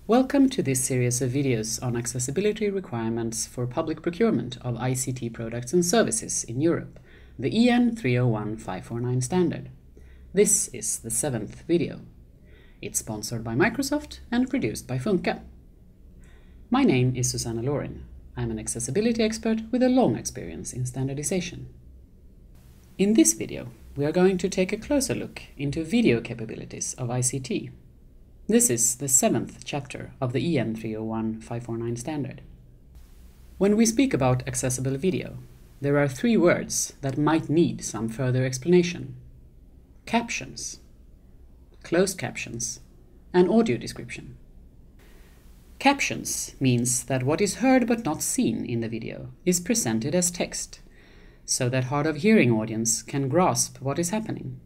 Welcome to this series of videos on accessibility requirements for public procurement of ICT products and services in Europe, the EN 301-549 standard. This is the 7th video. It's sponsored by Microsoft and produced by Funka. My name is Susanna Lorin. I'm an accessibility expert with a long experience in standardization. In this video, we are going to take a closer look into video capabilities of ICT. This is the 7th chapter of the EN 301-549 standard. When we speak about accessible video, there are three words that might need some further explanation: captions, closed captions, and audio description. Captions means that what is heard but not seen in the video is presented as text, so that hard-of-hearing audience can grasp what is happening.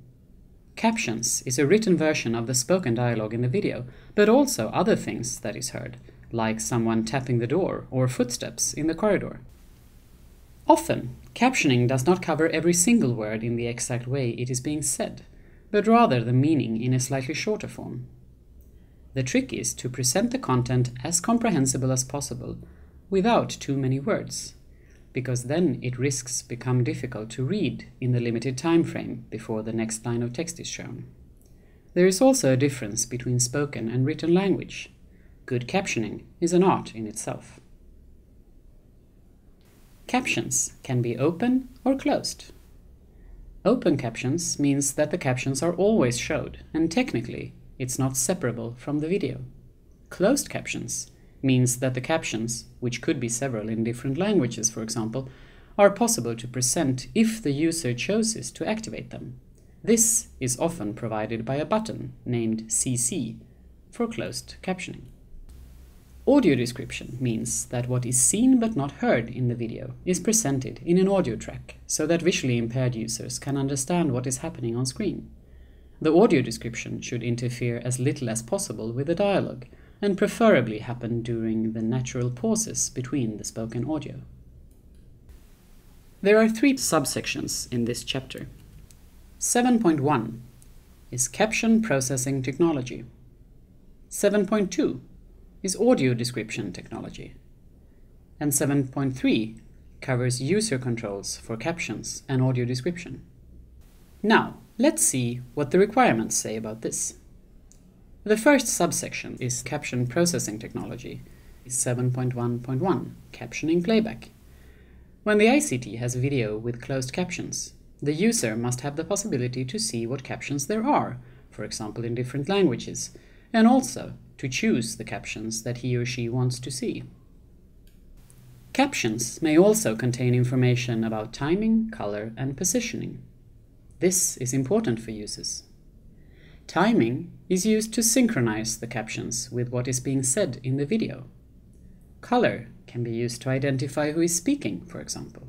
Captions is a written version of the spoken dialogue in the video, but also other things that is heard, like someone tapping the door or footsteps in the corridor. Often, captioning does not cover every single word in the exact way it is being said, but rather the meaning in a slightly shorter form. The trick is to present the content as comprehensible as possible, without too many words, because then it risks becoming difficult to read in the limited time frame before the next line of text is shown. There is also a difference between spoken and written language. Good captioning is an art in itself. Captions can be open or closed. Open captions means that the captions are always showed, and technically it's not separable from the video. Closed captions means that the captions, which could be several in different languages, for example, are possible to present if the user chooses to activate them. This is often provided by a button named CC for closed captioning. Audio description means that what is seen but not heard in the video is presented in an audio track, so that visually impaired users can understand what is happening on screen. The audio description should interfere as little as possible with the dialogue, and preferably happen during the natural pauses between the spoken audio. There are three subsections in this chapter. 7.1 is Caption Processing Technology. 7.2 is Audio Description Technology. And 7.3 covers user controls for captions and audio description. Now, let's see what the requirements say about this. The first subsection is Caption Processing Technology, 7.1.1, Captioning Playback. When the ICT has video with closed captions, the user must have the possibility to see what captions there are, for example in different languages, and also to choose the captions that he or she wants to see. Captions may also contain information about timing, color, and positioning. This is important for users. Timing is used to synchronize the captions with what is being said in the video. Color can be used to identify who is speaking, for example.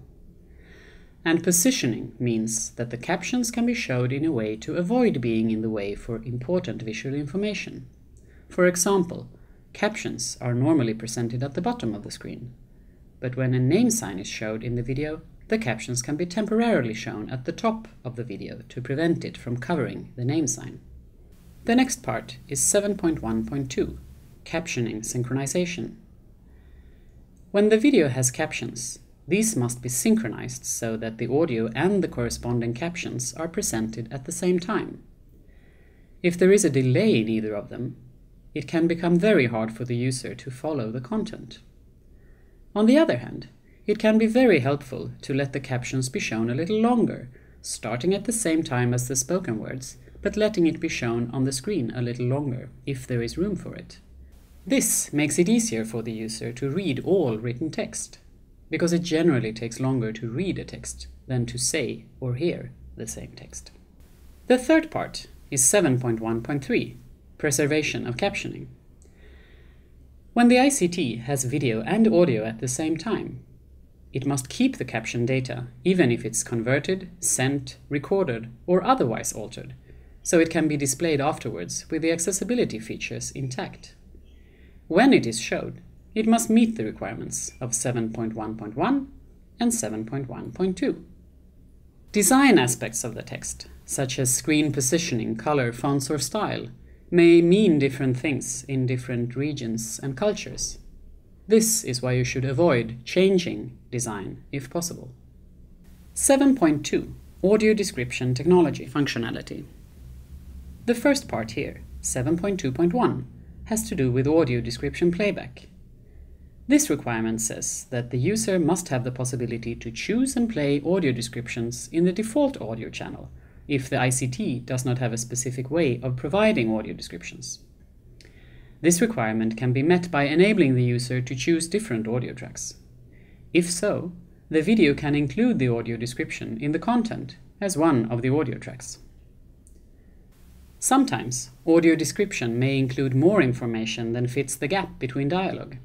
And positioning means that the captions can be showed in a way to avoid being in the way for important visual information. For example, captions are normally presented at the bottom of the screen, but when a name sign is showed in the video, the captions can be temporarily shown at the top of the video to prevent it from covering the name sign. The next part is 7.1.2, Captioning Synchronization. When the video has captions, these must be synchronized so that the audio and the corresponding captions are presented at the same time. If there is a delay in either of them, it can become very hard for the user to follow the content. On the other hand, it can be very helpful to let the captions be shown a little longer, starting at the same time as the spoken words, but letting it be shown on the screen a little longer, if there is room for it. This makes it easier for the user to read all written text, because it generally takes longer to read a text than to say or hear the same text. The third part is 7.1.3, Preservation of Captioning. When the ICT has video and audio at the same time, it must keep the caption data, even if it's converted, sent, recorded, or otherwise altered, so it can be displayed afterwards with the accessibility features intact. When it is showed, it must meet the requirements of 7.1.1 and 7.1.2. Design aspects of the text, such as screen positioning, color, fonts, or style, may mean different things in different regions and cultures. This is why you should avoid changing design if possible. 7.2. Audio Description Technology Functionality. The first part here, 7.2.1, has to do with audio description playback. This requirement says that the user must have the possibility to choose and play audio descriptions in the default audio channel if the ICT does not have a specific way of providing audio descriptions. This requirement can be met by enabling the user to choose different audio tracks. If so, the video can include the audio description in the content as one of the audio tracks. Sometimes, audio description may include more information than fits the gap between dialogue.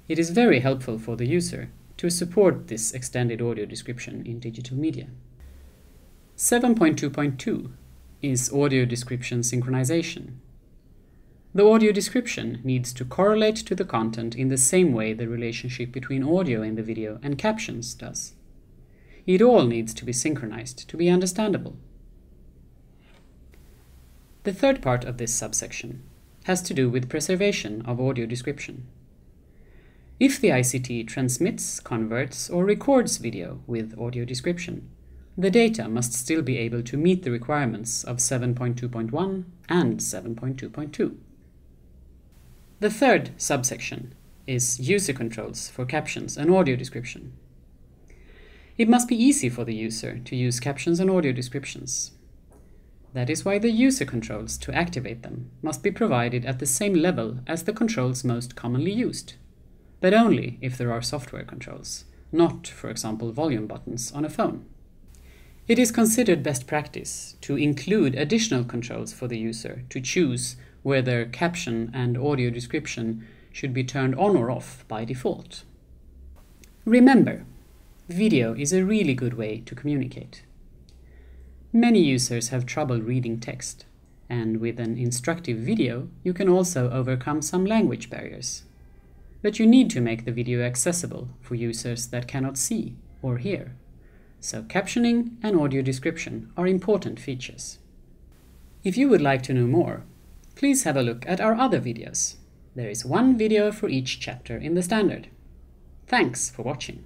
It is very helpful for the user to support this extended audio description in digital media. 7.2.2 is audio description synchronization. The audio description needs to correlate to the content in the same way the relationship between audio in the video and captions does. It all needs to be synchronized to be understandable. The third part of this subsection has to do with preservation of audio description. If the ICT transmits, converts, or records video with audio description, the data must still be able to meet the requirements of 7.2.1 and 7.2.2. The third subsection is user controls for captions and audio description. It must be easy for the user to use captions and audio descriptions. That is why the user controls to activate them must be provided at the same level as the controls most commonly used, but only if there are software controls, not, for example, volume buttons on a phone. It is considered best practice to include additional controls for the user to choose whether caption and audio description should be turned on or off by default. Remember, video is a really good way to communicate. Many users have trouble reading text, and with an instructive video, you can also overcome some language barriers. But you need to make the video accessible for users that cannot see or hear. So captioning and audio description are important features. If you would like to know more, please have a look at our other videos. There is one video for each chapter in the standard. Thanks for watching.